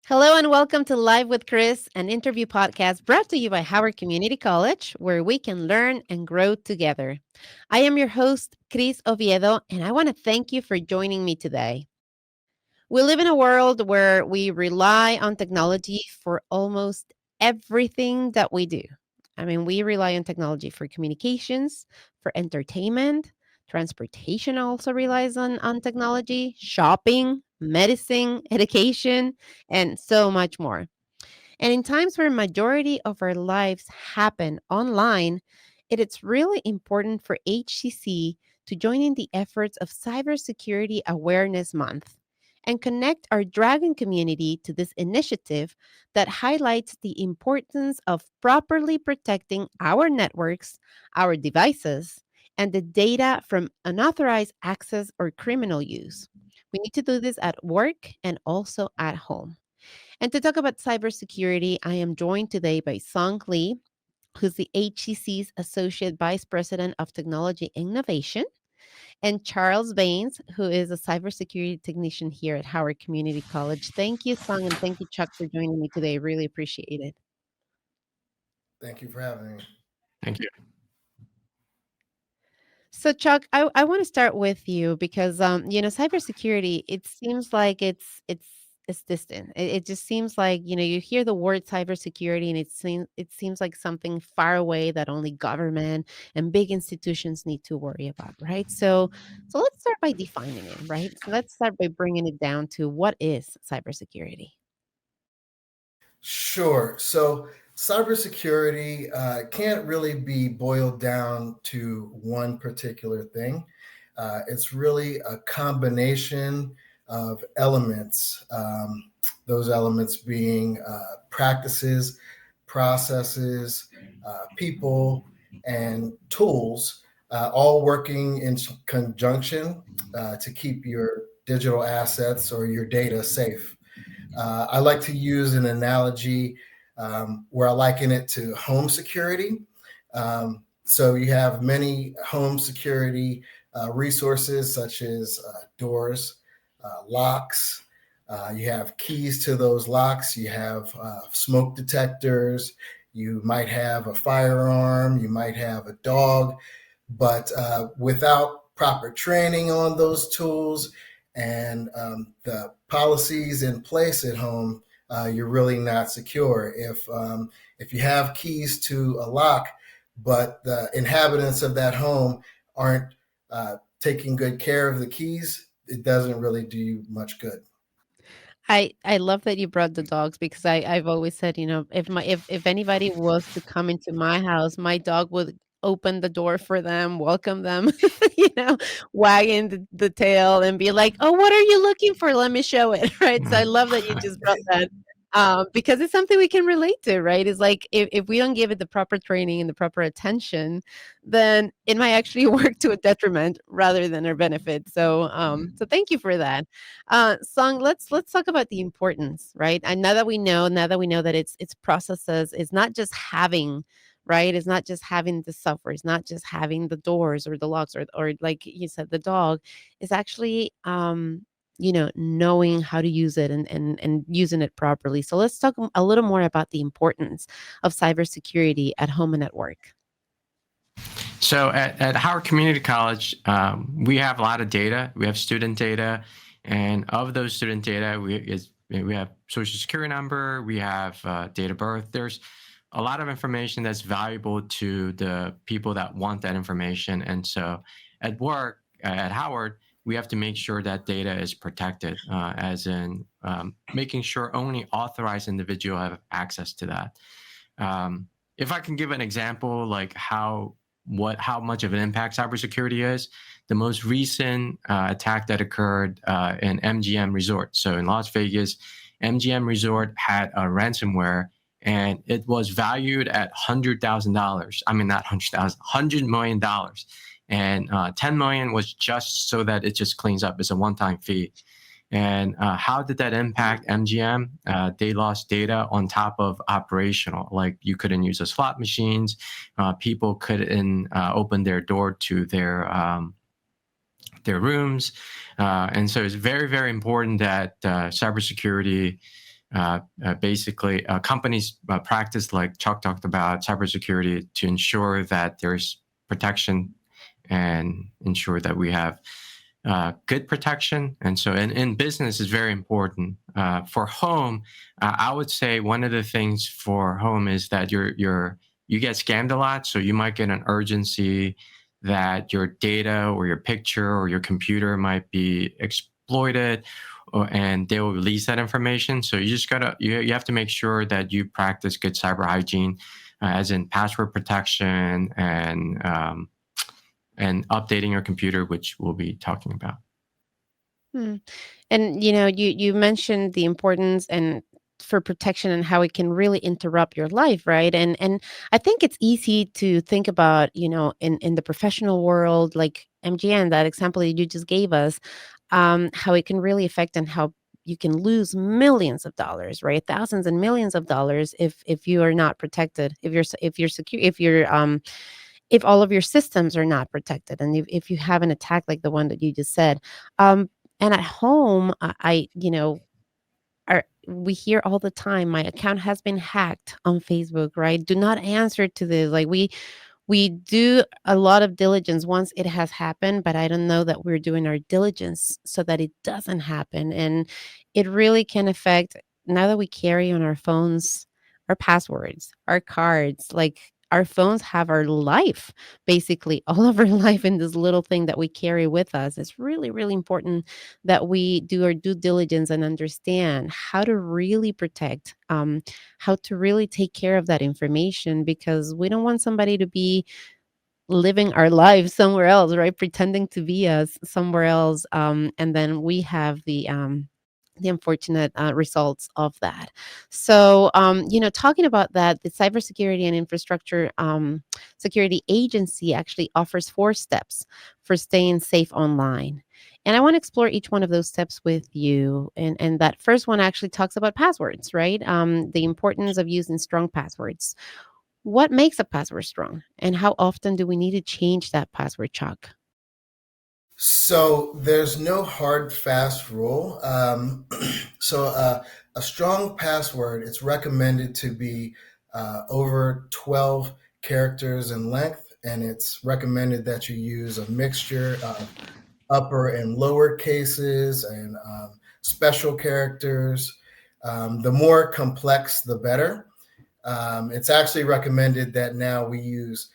Hello and welcome to Live with Chris, an interview podcast brought to you by Howard Community College, where we can learn and grow together. I am your host, Chris Oviedo, and I want to thank you for joining me today. We live in a world where we rely on technology for almost everything that we do. I mean, we rely on technology for communications, for entertainment, transportation also relies on technology, shopping, medicine, education, and so much more. And in times where majority of our lives happen online, it's really important for HCC to join in the efforts of Cybersecurity Awareness Month and connect our Dragon community to this initiative that highlights the importance of properly protecting our networks, our devices, and the data from unauthorized access or criminal use. We need to do this at work and also at home. And to talk about cybersecurity, I am joined today by Song Lee, who's the HCC's Associate Vice President of Technology Innovation, and Charles Baines, who is a cybersecurity technician here at Howard Community College. Thank you, Song, and thank you, Chuck, for joining me today. Really appreciate it. Thank you for having me. Thank you. So, Chuck, I want to start with you because cybersecurity. It seems like it's distant. It just seems like you hear the word cybersecurity, and it seems like something far away that only government and big institutions need to worry about, right? So let's start by defining it, right? So let's start by bringing it down to what is cybersecurity. Sure. So, cybersecurity can't really be boiled down to one particular thing. It's really a combination of elements, those elements being practices, processes, people, and tools, all working in conjunction to keep your digital assets or your data safe. I like to use an analogy where I liken it to home security. So you have many home security resources such as doors, locks. You have keys to those locks. You have smoke detectors. You might have a firearm. You might have a dog. But without proper training on those tools and the policies in place at home, you're really not secure. If you have keys to a lock, but the inhabitants of that home aren't taking good care of the keys, it doesn't really do you much good. I love that you brought the dogs because I've always said, if anybody was to come into my house, my dog would open the door for them, welcome them, you know, wagging the tail and be like, "Oh, what are you looking for? Let me show it." Right? So I love that you just brought that. Because it's something we can relate to, right? It's like if we don't give it the proper training and the proper attention, then it might actually work to a detriment rather than our benefit. So thank you for that. Song, let's talk about the importance, right? And now that we know that it's processes, it's not just having, right? It's not just having the software, it's not just having the doors or the locks or like you said, the dog. It's actually knowing how to use it and using it properly. So let's talk a little more about the importance of cybersecurity at home and at work. So at Howard Community College, we have a lot of data. We have student data, and of those student data, we have social security number, we have date of birth. There's a lot of information that's valuable to the people that want that information. And so at work at Howard, we have to make sure that data is protected, as in making sure only authorized individuals have access to that. If I can give an example, like how much of an impact cybersecurity is, the most recent attack that occurred in MGM Resort. So in Las Vegas, MGM Resort had a ransomware, and it was valued at $100,000. I mean, not 100,000, $100 million, and 10 million was just so that it just cleans up. It's a one-time fee. And how did that impact MGM? They lost data on top of operational, like you couldn't use the slot machines. People couldn't open their door to their rooms. And so it's very, very important that cybersecurity basically companies practice, like Chuck talked about, cybersecurity to ensure that there's protection and ensure that we have good protection. And so in business is very important. For home, I would say one of the things for home is that you get scammed a lot. So you might get an urgency that your data or your picture or your computer might be exploited, and they will release that information. So you just you have to make sure that you practice good cyber hygiene, as in password protection and updating your computer, which we'll be talking about. Hmm. And you mentioned the importance and for protection and how it can really interrupt your life, right? And I think it's easy to think about, in the professional world, like MGN, that example that you just gave us, how it can really affect and how you can lose millions of dollars, right? Thousands and millions of dollars if you are not protected, if you're secure, if all of your systems are not protected, and if you have an attack like the one that you just said. Um, and at home, we hear all the time, my account has been hacked on Facebook, right? Do not answer to this. Like we do a lot of diligence once it has happened, but I don't know that we're doing our diligence so that it doesn't happen. And it really can affect, now that we carry on our phones our passwords, our cards, like our phones have our life, basically all of our life in this little thing that we carry with us. It's really, really important that we do our due diligence and understand how to really protect, how to really take care of that information, because we don't want somebody to be living our lives somewhere else, right? Pretending to be us somewhere else. And then we have the unfortunate results of that. So, talking about that, the Cybersecurity and Infrastructure Security Agency actually offers 4 steps for staying safe online. And I want to explore each one of those steps with you. And that first one actually talks about passwords, right? The importance of using strong passwords. What makes a password strong? And how often do we need to change that password, Chuck? So there's no hard, fast rule. A strong password, it's recommended to be over 12 characters in length, and it's recommended that you use a mixture of upper and lower cases and special characters. The more complex, the better. It's actually recommended that now we use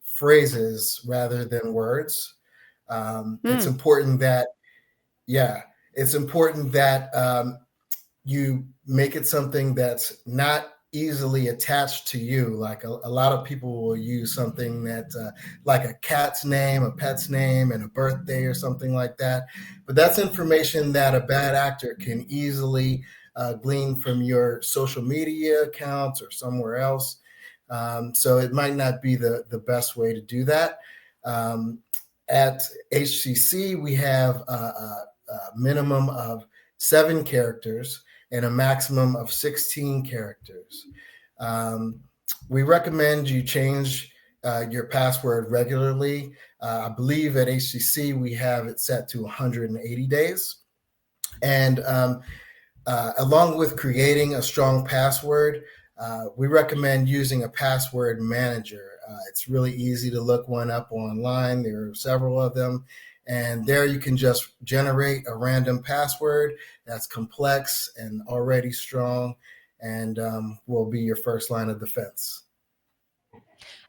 phrases rather than words. It's Hmm. important that, yeah, it's important that you make it something that's not easily attached to you. Like a lot of people will use something that, like a cat's name, a pet's name, and a birthday or something like that. But that's information that a bad actor can easily glean from your social media accounts or somewhere else. So it might not be the best way to do that. Um, at HCC, we have a minimum of 7 characters and a maximum of 16 characters. Um, we recommend you change your password regularly. I believe at HCC we have it set to 180 days. And along with creating a strong password, we recommend using a password manager. It's really easy to look one up online. There are several of them. And there you can just generate a random password that's complex and already strong, and will be your first line of defense.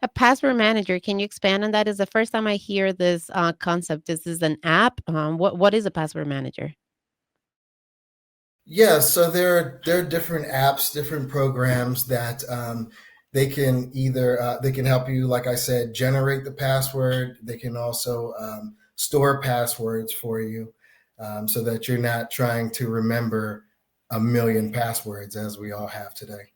A password manager, can you expand on that? Is the first time I hear this concept. This is an app. What is a password manager? Yeah, so there are different apps, different programs that they can help you, like I said, generate the password. They can also store passwords for you, so that you're not trying to remember a million passwords as we all have today.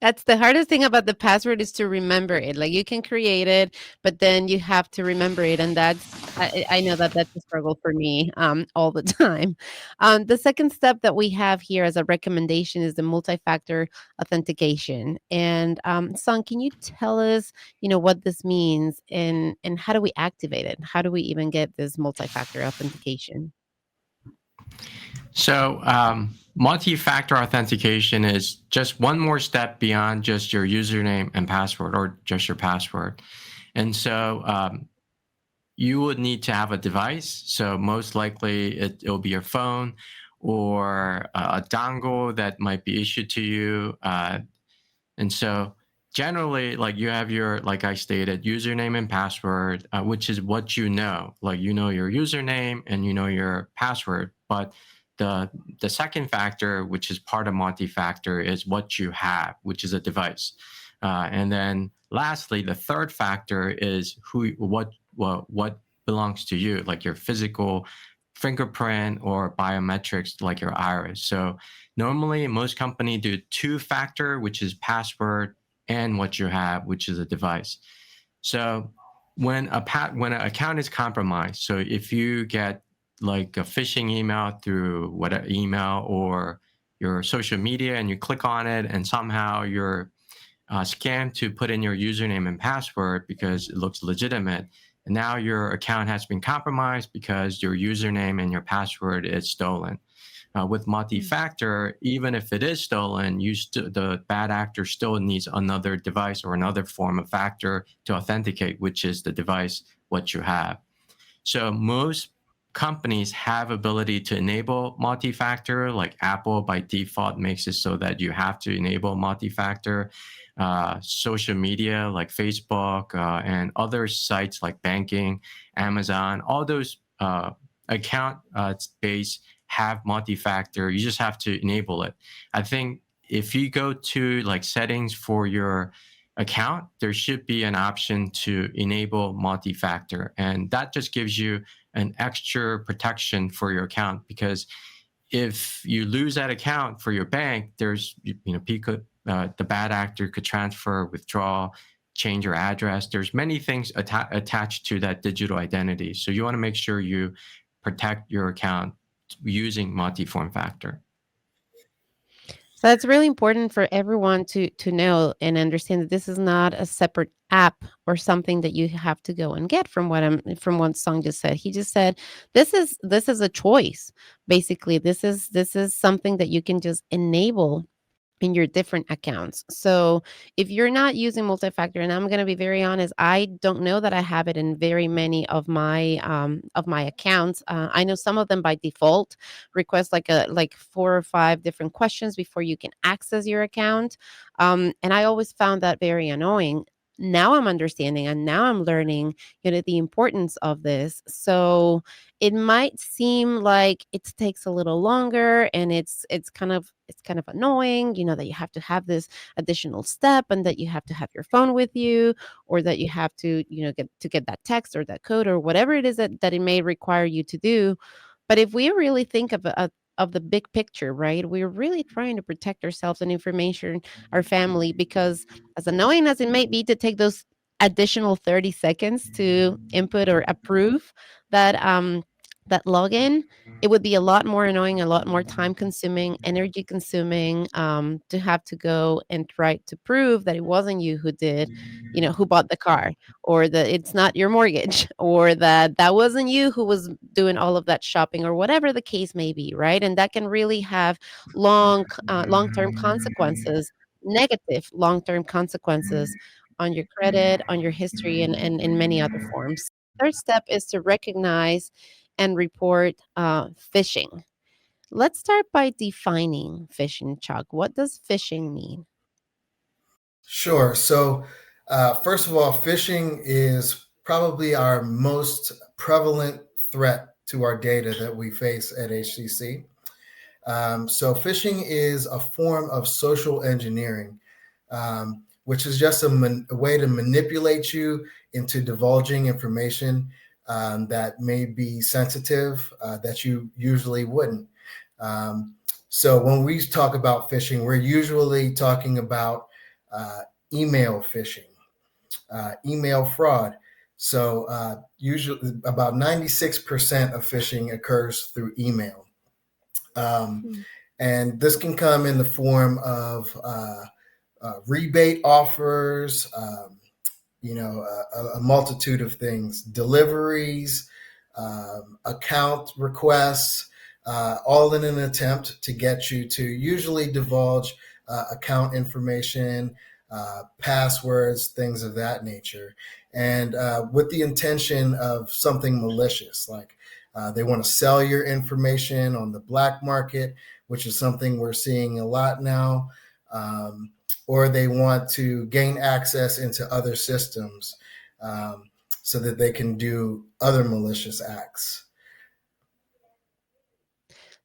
That's the hardest thing about the password, is to remember it. Like, you can create it, but then you have to remember it, and I know that that's a struggle for me all the time. The second step that we have here as a recommendation is the multi-factor authentication. And Son, can you tell us, what this means, and how do we activate it? How do we even get this multi-factor authentication? So multi-factor authentication is just one more step beyond just your username and password or just your password. And so you would need to have a device. So most likely it'll be your phone or a dongle that might be issued to you. And so generally, like you have your, like I stated, username and password, which is what you know. Like you know your username and you know your password. But the second factor, which is part of multi-factor, is what you have, which is a device. And then lastly, the third factor is what belongs to you, like your physical fingerprint or biometrics, like your iris. So normally, most companies do two-factor, which is password, and what you have, which is a device. So when when an account is compromised, so if you get like a phishing email through whatever email or your social media, and you click on it, and somehow you're scammed to put in your username and password because it looks legitimate, and now your account has been compromised because your username and your password is stolen. With multi-factor, even if it is stolen, the bad actor still needs another device or another form of factor to authenticate, which is the device what you have. So most companies have ability to enable multi-factor, like Apple by default makes it so that you have to enable multi-factor. Social media like Facebook and other sites like banking, Amazon, all those account based have multi-factor. You just have to enable it. I think if you go to like settings for your account, there should be an option to enable multi-factor, and that just gives you an extra protection for your account, because if you lose that account for your bank, there's the bad actor could transfer, withdraw, change your address. There's many things attached to that digital identity. So you want to make sure you protect your account using multi-form factor. So that's really important for everyone to know and understand that this is not a separate app or something that you have to go and get. From what Song just said, he just said this is a choice. Basically, this is something that you can just enable in your different accounts. So if you're not using multi-factor, and I'm going to be very honest, I don't know that I have it in very many of my accounts. I know some of them by default request like 4 or 5 different questions before you can access your account, and I always found that very annoying. Now I'm understanding and now I'm learning, the importance of this. So it might seem like it takes a little longer and it's kind of annoying, that you have to have this additional step and that you have to have your phone with you, or that you have to, get that text or that code or whatever it is that it may require you to do. But if we really think of the big picture, right? We're really trying to protect ourselves and information, our family, because as annoying as it may be to take those additional 30 seconds to input or approve that login, it would be a lot more annoying, a lot more time consuming, energy consuming, to have to go and try to prove that it wasn't you who did, who bought the car, or that it's not your mortgage, or that wasn't you who was doing all of that shopping, or whatever the case may be, right? And that can really have long-term consequences, negative long-term consequences on your credit, on your history, and in many other forms. Third step is to recognize and report phishing. Let's start by defining phishing, Chuck. What does phishing mean? Sure. So, first of all, phishing is probably our most prevalent threat to our data that we face at HCC. So, phishing is a form of social engineering, which is just a way to manipulate you into divulging information that may be sensitive, that you usually wouldn't. So when we talk about phishing, we're usually talking about email phishing, email fraud. So usually about 96% of phishing occurs through email. And this can come in the form of rebate offers, a multitude of things, deliveries, account requests, all in an attempt to get you to usually divulge account information, passwords, things of that nature, and with the intention of something malicious, like they want to sell your information on the black market, which is something we're seeing a lot now, or they want to gain access into other systems so that they can do other malicious acts.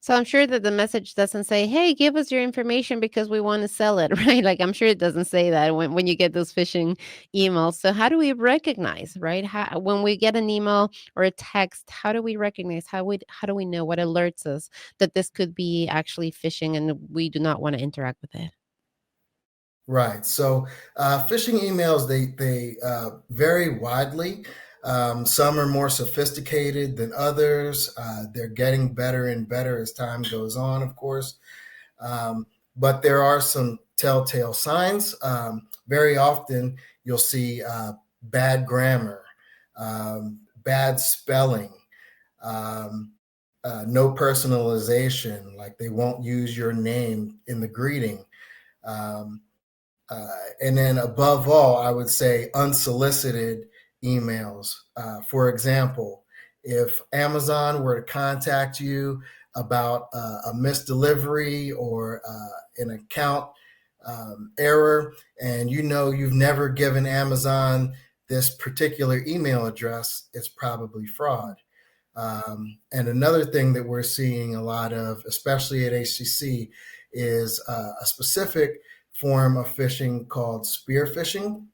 So I'm sure that the message doesn't say, "Hey, give us your information because we want to sell it," right? Like I'm sure it doesn't say that when you get those phishing emails. So how do we recognize, right? How, when we get an email or a text, how do we recognize? How do we know what alerts us that this could be actually phishing and we do not want to interact with it? Right. So phishing emails, they vary widely. Some are more sophisticated than others. They're getting better and better as time goes on, of course. Um, but there are some telltale signs. Very often, you'll see bad grammar, bad spelling, um, no personalization, like they won't use your name in the greeting. Um, and then above all, I would say unsolicited emails. For example, if Amazon were to contact you about a misdelivery or an account error, and you know you've never given Amazon this particular email address, it's probably fraud. And another thing that we're seeing a lot of, especially at HCC, is a specific form of phishing called spear phishing,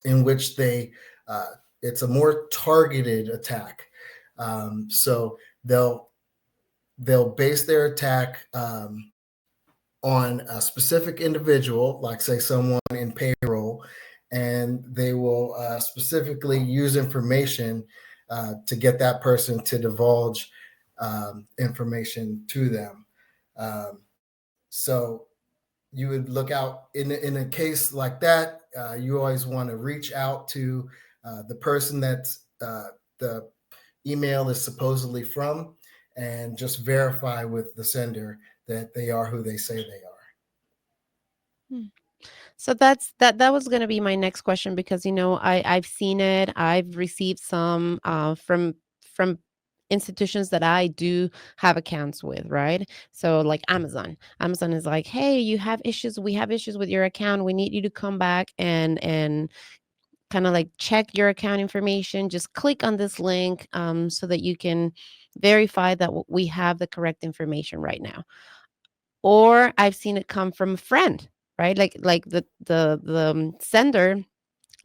in which uh, it's a more targeted attack. So they'll base their attack on a specific individual, like say someone in payroll, and they will specifically use information to get that person to divulge information to them. Um, so you would look out in a case like that. You always want to reach out to the person that the email is supposedly from, and just verify with the sender that they are who they say they are. Hmm. So that was going to be my next question because I've seen it. I've received some from institutions that I do have accounts with, right? So like Amazon. Amazon is like, "Hey, you have issues. We have issues with your account. We need you to come back and kind of like check your account information. Just click on this link so that you can verify that we have the correct information right now." Or I've seen it come from a friend, right? Like the sender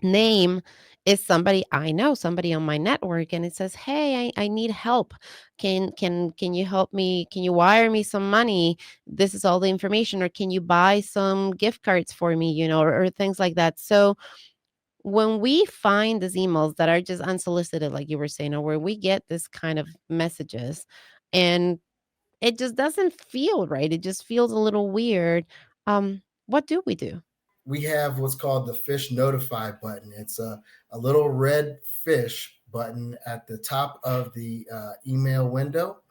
name is somebody I know, somebody on my network, and it says, "Hey, I need help. Can you help me? Can you wire me some money? This is all the information, or can you buy some gift cards for me, or things like that." So when we find these emails that are just unsolicited, like you were saying, or where we get this kind of messages, and it just doesn't feel right. It just feels a little weird. What do we do? We have what's called the fish notify button. It's a little red fish button at the top of the email window.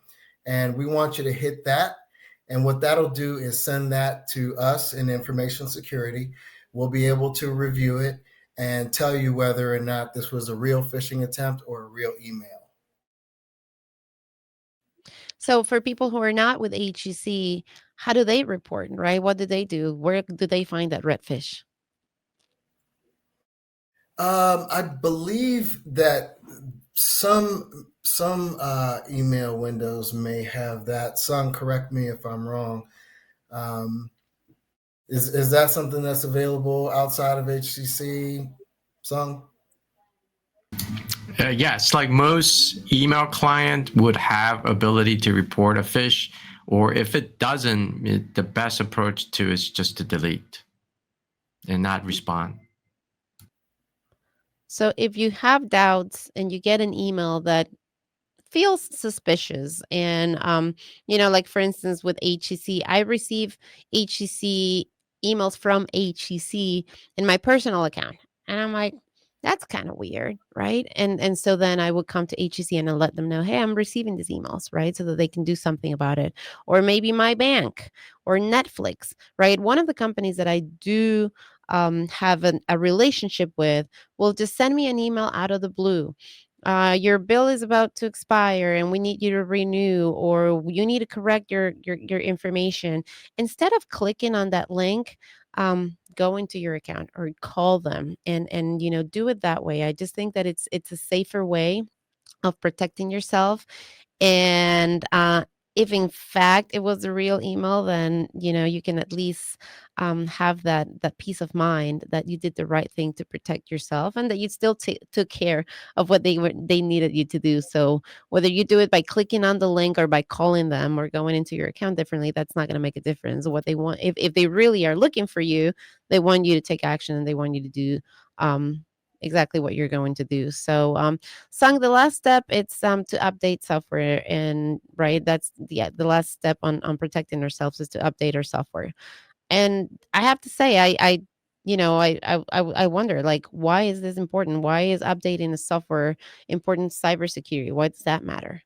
And we want you to hit that. And what that'll do is send that to us in information security. We'll be able to review it and tell you whether or not this was a real phishing attempt or a real email. So for people who are not with HEC, how do they report, right? What do they do? Where do they find that redfish? I believe that some email windows may have that. Some, correct me if I'm wrong. Um, is that something that's available outside of HCC? Some. Yes, like most email client would have ability to report a phish, or if it doesn't, the best approach to is just to delete and not respond. So if you have doubts and you get an email that feels suspicious and like for instance with HEC, I receive HEC emails from HEC in my personal account. And I'm like, That's kind of weird, right? And so then I would come to HCN and let them know, hey, I'm receiving these emails, right? So that they can do something about it. Or maybe my bank or Netflix, right? One of the companies that I do have a relationship with will just send me an email out of the blue. Your bill is about to expire and we need you to renew, or you need to correct your information. Instead of clicking on that link, go into your account or call them and do it that way. I just think that it's a safer way of protecting yourself. And if in fact it was a real email, then you can at least have that peace of mind that you did the right thing to protect yourself, and that you still took care of what they needed you to do. So whether you do it by clicking on the link or by calling them or going into your account differently, that's not going to make a difference. What they want, if they really are looking for you, they want you to take action and they want you to do exactly what you're going to do. So Sang, the last step, it's to update software, and right, that's the last step on protecting ourselves is to update our software. And I have to say, I wonder, like, why is this important? Why is updating the software important? Cybersecurity, why does that matter?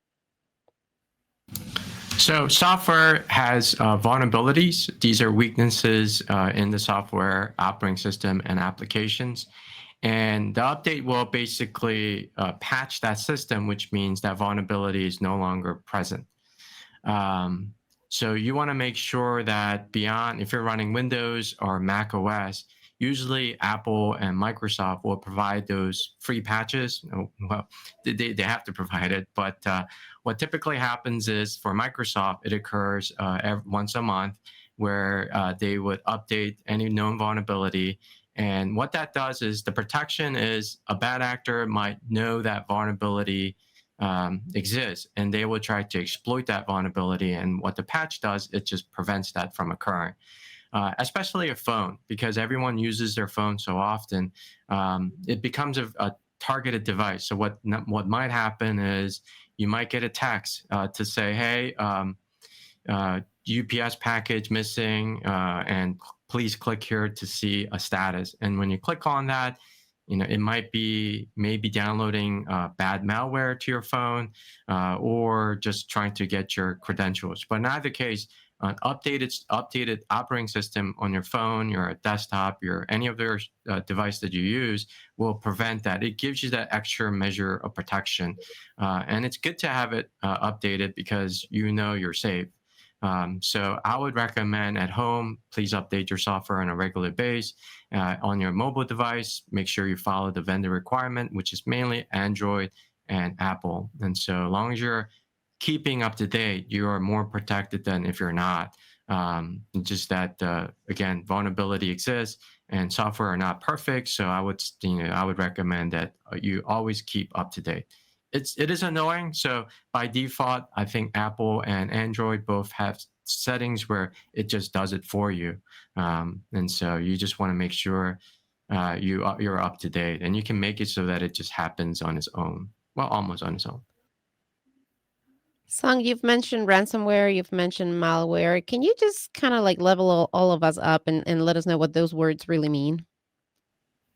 So software has vulnerabilities. These are weaknesses in the software operating system and applications. And the update will basically patch that system, which means that vulnerability is no longer present. So you want to make sure that beyond, if you're running Windows or Mac OS, usually Apple and Microsoft will provide those free patches. Well, they have to provide it, but what typically happens is for Microsoft, it occurs once a month, where they would update any known vulnerability. And what that does is, the protection is, a bad actor might know that vulnerability exists, and they will try to exploit that vulnerability. And what the patch does, it just prevents that from occurring. Especially a phone, because everyone uses their phone so often, it becomes a targeted device. So what might happen is, you might get a text to say, hey, UPS package missing, and please click here to see a status. And when you click on that, it might be maybe downloading bad malware to your phone, or just trying to get your credentials. But in either case, an updated operating system on your phone, your desktop, your any other device that you use will prevent that. It gives you that extra measure of protection, and it's good to have it updated because you're safe. So I would recommend at home, please update your software on a regular basis. On your mobile device, make sure you follow the vendor requirement, which is mainly Android and Apple. And so as long as you're keeping up to date, you are more protected than if you're not. Just that, again, vulnerability exists and software are not perfect. So I would recommend that you always keep up to date. It is annoying. So by default, I think Apple and Android both have settings where it just does it for you. And so you just want to make sure you're up to date, and you can make it so that it just happens on its own. Well, almost on its own. Song, you've mentioned ransomware, you've mentioned malware. Can you just kind of like level all of us up and let us know what those words really mean?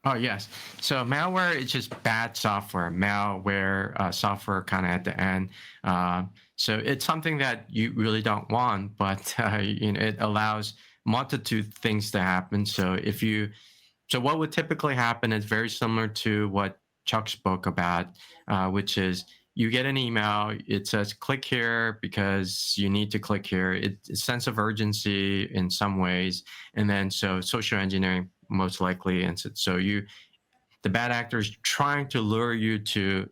Oh, yes. So malware is just bad software. Malware, software kind of at the end. So it's something that you really don't want, but it allows multitude things to happen. So what would typically happen is very similar to what Chuck spoke about, which is, you get an email, it says click here because you need to click here. It's a sense of urgency in some ways. And then so social engineering most likely. And so the bad actor is trying to lure you to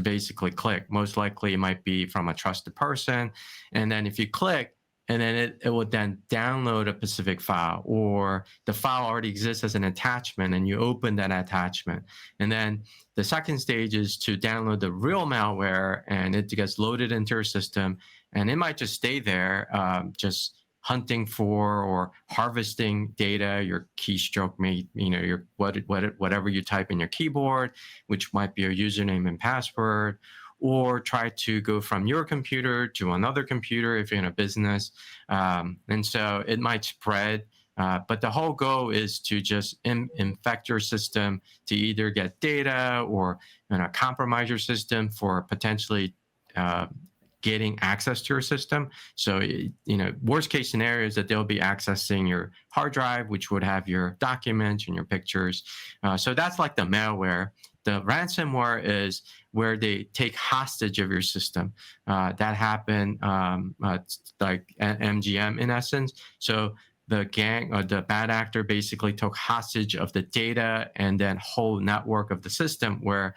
basically click. Most likely it might be from a trusted person. And then if you click, and then it will then download a specific file, or the file already exists as an attachment and you open that attachment. And then the second stage is to download the real malware, and it gets loaded into your system, and it might just stay there, just hunting for or harvesting data, your keystroke, your whatever you type in your keyboard, which might be your username and password, or try to go from your computer to another computer if you're in a business. And so it might spread But the whole goal is to just infect your system to either get data or compromise your system for potentially getting access to your system. So, worst case scenario is that they'll be accessing your hard drive, which would have your documents and your pictures. So that's like the malware. The ransomware is where they take hostage of your system. That happened like MGM in essence. So the gang or the bad actor basically took hostage of the data and then whole network of the system where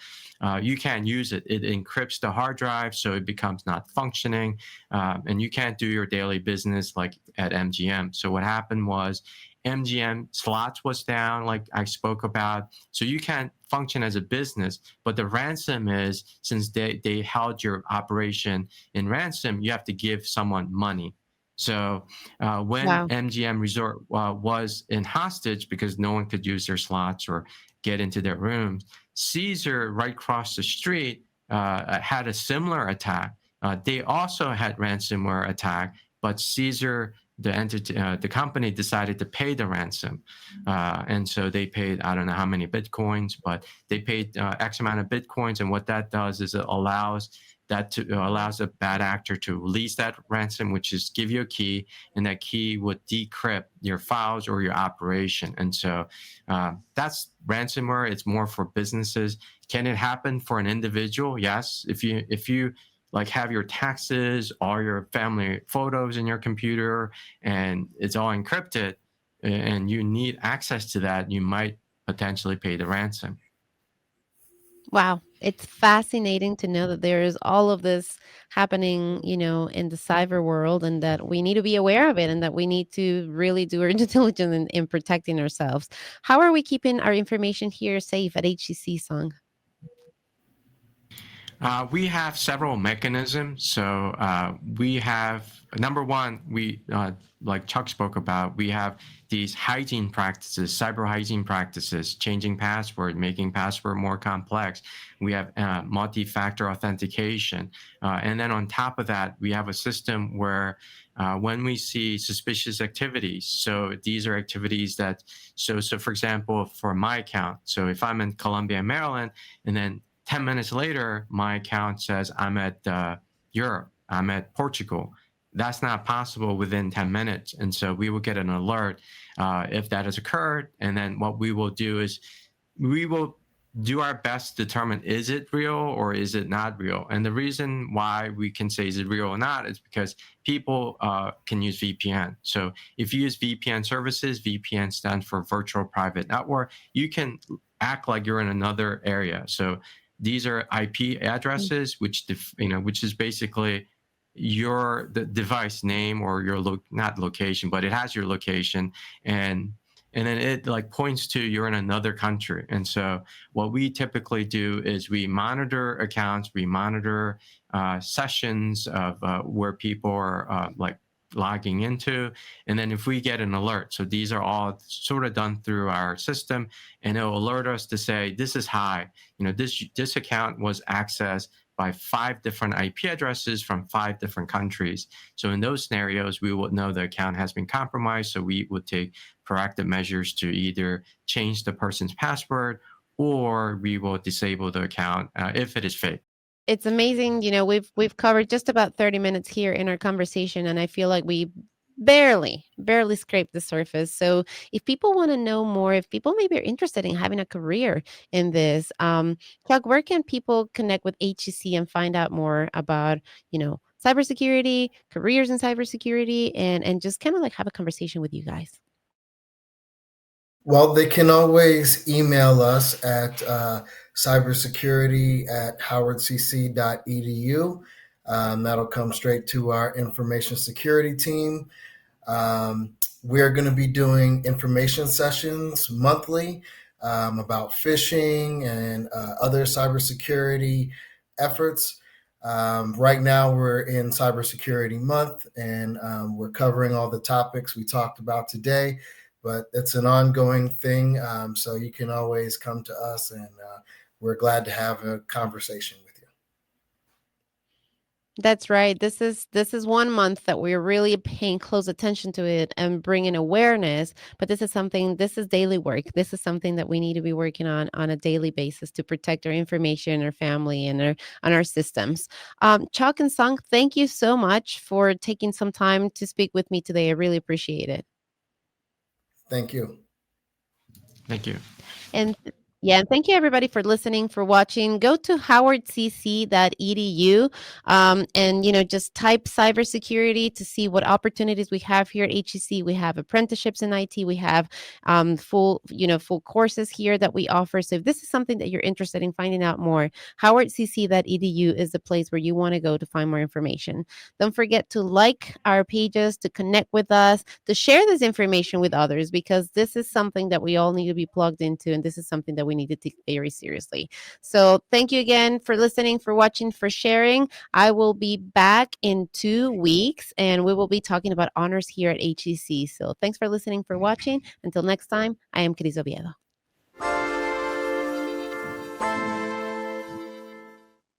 you can't use it. It encrypts the hard drive, so it becomes not functioning, and you can't do your daily business like at MGM. So what happened was MGM slots was down, like I spoke about. So you can't function as a business. But the ransom is, since they held your operation in ransom, you have to give someone money. So when Wow. MGM Resort was in hostage because no one could use their slots or get into their rooms, Caesar right across the street had a similar attack. They also had ransomware attack, but Caesar, the entity, the company decided to pay the ransom, and so they paid, I don't know how many bitcoins, but they paid X amount of bitcoins. And what that does is it allows a bad actor to release that ransom, which is give you a key, and that key would decrypt your files or your operation. And so that's ransomware. It's more for businesses. Can it happen for an individual? Yes. If you like have your taxes, all your family photos in your computer, and it's all encrypted, and you need access to that, you might potentially pay the ransom. Wow. It's fascinating to know that there is all of this happening, in the cyber world, and that we need to be aware of it, and that we need to really do our due diligence in protecting ourselves. How are we keeping our information here safe at HCC, Song? We have several mechanisms. So we have, number one, we like Chuck spoke about, we have these hygiene practices, cyber hygiene practices, changing password, making password more complex. We have multi-factor authentication. And then on top of that, we have a system where when we see suspicious activities, so these are activities that, so for example, for my account, so if I'm in Columbia, Maryland, and then 10 minutes later, my account says I'm at Europe, I'm at Portugal. That's not possible within 10 minutes. And so we will get an alert if that has occurred. And then what we will do is we will do our best to determine, is it real or is it not real? And the reason why we can say is it real or not is because people can use VPN. So if you use VPN services, VPN stands for virtual private network, you can act like you're in another area. So these are IP addresses, which is basically the device name or your not location, but it has your location, and then it like points to you're in another country. And so what we typically do is we monitor accounts, we monitor sessions of where people are like logging into, and then if we get an alert, so these are all sort of done through our system, and it'll alert us to say this is high, this account was accessed by 5 different IP addresses from 5 different countries. So in those scenarios, we would know the account has been compromised, so we would take proactive measures to either change the person's password or we will disable the account if it is fake. It's amazing. We've covered just about 30 minutes here in our conversation, and I feel like we barely scraped the surface. So if people want to know more, if people maybe are interested in having a career in this, Chuck, where can people connect with HCC and find out more about, cybersecurity, careers in cybersecurity, and just kind of like have a conversation with you guys? Well, they can always email us at cybersecurity@howardcc.edu. That'll come straight to our information security team. We're going to be doing information sessions monthly about phishing and other cybersecurity efforts. Right now, we're in Cybersecurity Month, and we're covering all the topics we talked about today. But it's an ongoing thing, so you can always come to us, and we're glad to have a conversation with you. That's right. This is 1 month that we're really paying close attention to it and bringing awareness. But this is daily work. This is something that we need to be working on a daily basis to protect our information, our family, and our systems. Chuck and Sung, thank you so much for taking some time to speak with me today. I really appreciate it. Thank you. Thank you. And yeah, and thank you everybody for listening, for watching. Go to howardcc.edu, and just type cybersecurity to see what opportunities we have here at HEC. We have apprenticeships in IT. We have full courses here that we offer. So if this is something that you're interested in finding out more, howardcc.edu is the place where you want to go to find more information. Don't forget to like our pages, to connect with us, to share this information with others, because this is something that we all need to be plugged into, and this is something that we need to take very seriously. So thank you again for listening, for watching, for sharing. I will be back in 2 weeks, and we will be talking about honors here at HEC. So thanks for listening, for watching. Until next time, I am Cris Oviedo.